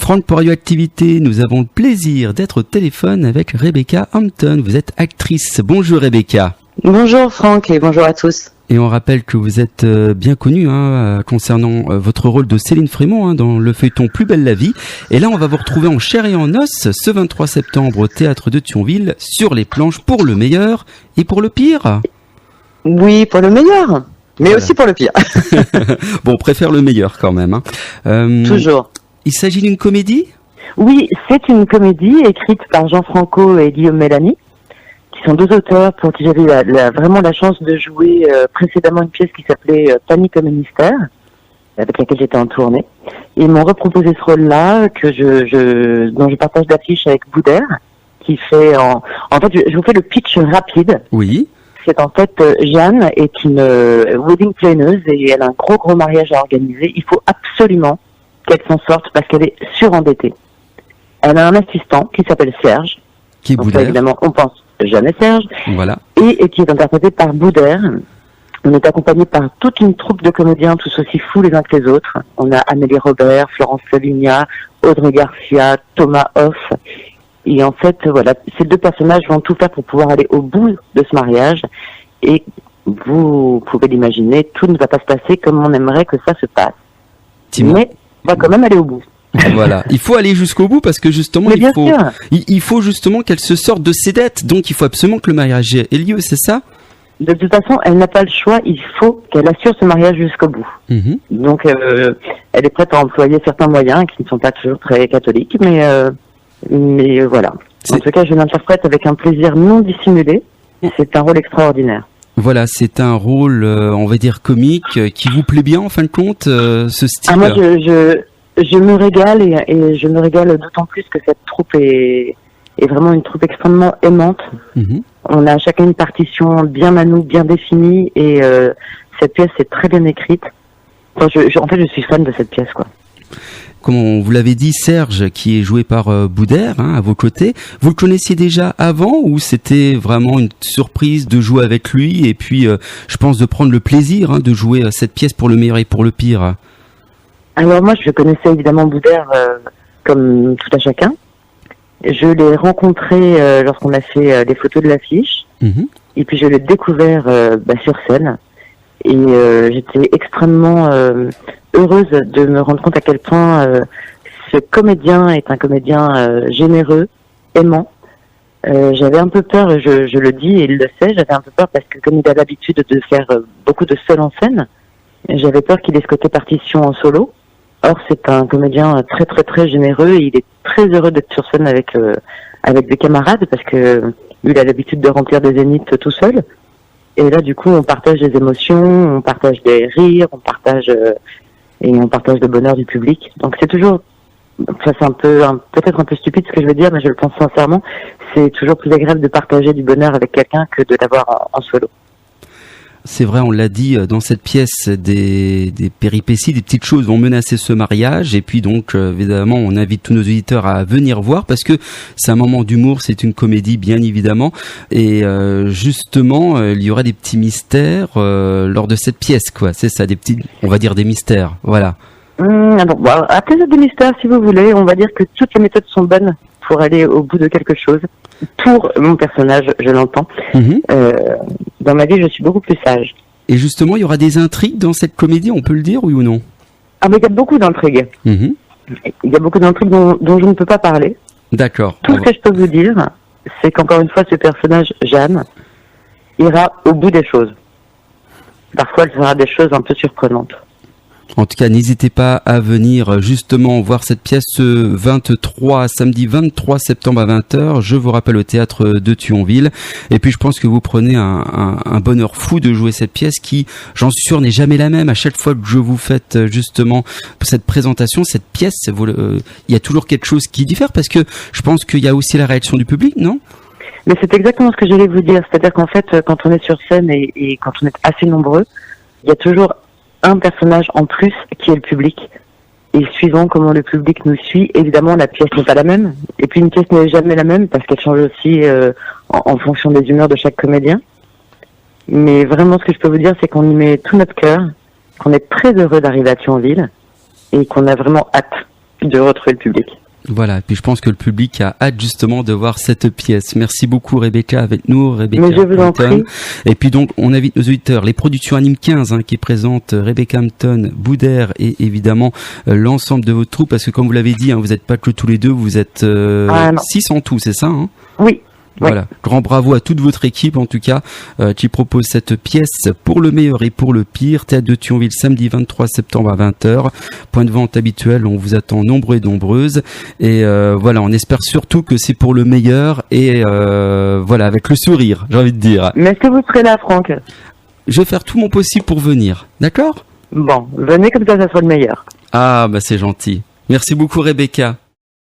Franck, pour Radioactivité, nous avons le plaisir d'être au téléphone avec Rebecca Hampton. Vous êtes actrice. Bonjour Rebecca. Bonjour Franck et bonjour à tous. Et on rappelle que vous êtes bien connue concernant votre rôle de Céline Frémont dans le feuilleton Plus belle la vie. Et là, on va vous retrouver en chair et en os ce 23 septembre au Théâtre de Thionville sur les planches pour le meilleur et pour le pire. Oui, pour le meilleur, mais voilà. Aussi pour le pire. Bon, on préfère le meilleur quand même. Toujours. Il s'agit d'une comédie ? Oui, c'est une comédie écrite par Jean Franco et Guillaume Mélanie, qui sont deux auteurs pour qui j'avais vraiment la chance de jouer précédemment une pièce qui s'appelait Panique comme un mystère, avec laquelle j'étais en tournée. Et ils m'ont reproposé ce rôle-là, dont je partage l'affiche avec Boudère, qui fait en fait, je vous fais le pitch rapide. Oui. C'est en fait, Jeanne est une wedding planneuse et elle a un gros mariage à organiser. Il faut absolument qu'elle s'en sorte parce qu'elle est surendettée. Elle a un assistant qui s'appelle Serge. Qui est Boudère. Évidemment, on pense Jeanne et Serge. Voilà. Et qui est interprété par Boudère. On est accompagné par toute une troupe de comédiens, tous aussi fous les uns que les autres. On a Amélie Robert, Florence Soligna, Audrey Garcia, Thomas Hoff. Et en fait, voilà, ces deux personnages vont tout faire pour pouvoir aller au bout de ce mariage. Et vous pouvez l'imaginer, tout ne va pas se passer comme on aimerait que ça se passe. Mais on va quand même aller au bout. Voilà, il faut aller jusqu'au bout parce que justement, il faut justement qu'elle se sorte de ses dettes. Donc il faut absolument que le mariage ait lieu, c'est ça ? De toute façon, elle n'a pas le choix, il faut qu'elle assure ce mariage jusqu'au bout. Mm-hmm. Donc elle est prête à employer certains moyens qui ne sont pas toujours très catholiques, mais voilà. En tout cas, je l'interprète avec un plaisir non dissimulé. C'est un rôle extraordinaire. Voilà, c'est un rôle, on va dire, comique, qui vous plaît bien en fin de compte, ce style. Ah, moi, je me régale et je me régale d'autant plus que cette troupe est vraiment une troupe extrêmement aimante. Mm-hmm. On a chacun une partition bien à nous, bien définie et cette pièce est très bien écrite. Enfin, en fait, je suis fan de cette pièce, quoi. Comme vous l'avez dit, Serge, qui est joué par Boudère, à vos côtés. Vous le connaissiez déjà avant ou c'était vraiment une surprise de jouer avec lui et puis, je pense, de prendre le plaisir de jouer cette pièce pour le meilleur et pour le pire? Alors moi, je connaissais évidemment Boudère comme tout à chacun. Je l'ai rencontré lorsqu'on a fait les photos de l'affiche. Mm-hmm. Et puis je l'ai découvert sur scène. Et j'étais extrêmement heureuse de me rendre compte à quel point ce comédien est un comédien généreux, aimant. J'avais un peu peur, je le dis et il le sait, j'avais un peu peur parce que comme il a l'habitude de faire beaucoup de seul en scène, j'avais peur qu'il ait ce côté partition en solo. Or, c'est un comédien très très très généreux et il est très heureux d'être sur scène avec des camarades parce que lui, il a l'habitude de remplir des zéniths tout seul. Et là, du coup, on partage des émotions, on partage des rires, on partage le bonheur du public. Donc, c'est toujours, ça c'est peut-être un peu stupide ce que je veux dire, mais je le pense sincèrement, c'est toujours plus agréable de partager du bonheur avec quelqu'un que de l'avoir en solo. C'est vrai, on l'a dit, dans cette pièce, des péripéties, des petites choses vont menacer ce mariage. Et puis donc, évidemment, on invite tous nos auditeurs à venir voir parce que c'est un moment d'humour, c'est une comédie, bien évidemment. Et justement, il y aura des petits mystères lors de cette pièce, quoi. C'est ça, on va dire des mystères, voilà. Appelez-le des mystères si vous voulez. On va dire que toutes les méthodes sont bonnes pour aller au bout de quelque chose. Pour mon personnage, je l'entends. Mm-hmm. Dans ma vie, je suis beaucoup plus sage. Et justement, il y aura des intrigues dans cette comédie, on peut le dire, oui ou non? Ah, mais il y a beaucoup d'intrigues. Mm-hmm. Il y a beaucoup d'intrigues dont je ne peux pas parler. D'accord. Tout ce que je peux vous dire, c'est qu'encore une fois, ce personnage, Jeanne, ira au bout des choses. Parfois, elle fera des choses un peu surprenantes. En tout cas, n'hésitez pas à venir justement voir cette pièce ce samedi 23 septembre à 20h. Je vous rappelle au Théâtre de Thionville. Et puis, je pense que vous prenez un bonheur fou de jouer cette pièce qui, j'en suis sûr, n'est jamais la même. À chaque fois que je vous faites justement cette présentation, cette pièce, il y a toujours quelque chose qui diffère parce que je pense qu'il y a aussi la réaction du public, non? Mais c'est exactement ce que j'allais vous dire. C'est-à-dire qu'en fait, quand on est sur scène et quand on est assez nombreux, il y a toujours un personnage en plus qui est le public. Et suivant comment le public nous suit, évidemment, la pièce n'est pas la même. Et puis une pièce n'est jamais la même parce qu'elle change aussi en fonction des humeurs de chaque comédien. Mais vraiment, ce que je peux vous dire, c'est qu'on y met tout notre cœur, qu'on est très heureux d'arriver à Thionville et qu'on a vraiment hâte puis de retrouver le public. Voilà, et puis je pense que le public a hâte justement de voir cette pièce. Merci beaucoup Rebecca avec nous, Rebecca. Mais je vous en prie. Et puis donc on invite nos auditeurs, les productions Anime 15 qui présentent Rebecca Hampton, Boudère et évidemment l'ensemble de votre troupe, parce que comme vous l'avez dit, vous n'êtes pas que tous les deux, vous êtes 6 en tout, c'est ça Oui. Voilà, ouais. Grand bravo à toute votre équipe en tout cas qui propose cette pièce pour le meilleur et pour le pire. Théâtre de Thionville samedi 23 septembre à 20h. Point de vente habituel, on vous attend nombreux et nombreuses. Et voilà, on espère surtout que c'est pour le meilleur et voilà, avec le sourire, j'ai envie de dire. Mais est-ce que vous serez là, Franck ? Je vais faire tout mon possible pour venir, d'accord ? Bon, venez comme ça sera le meilleur. Ah, bah c'est gentil. Merci beaucoup Rebecca.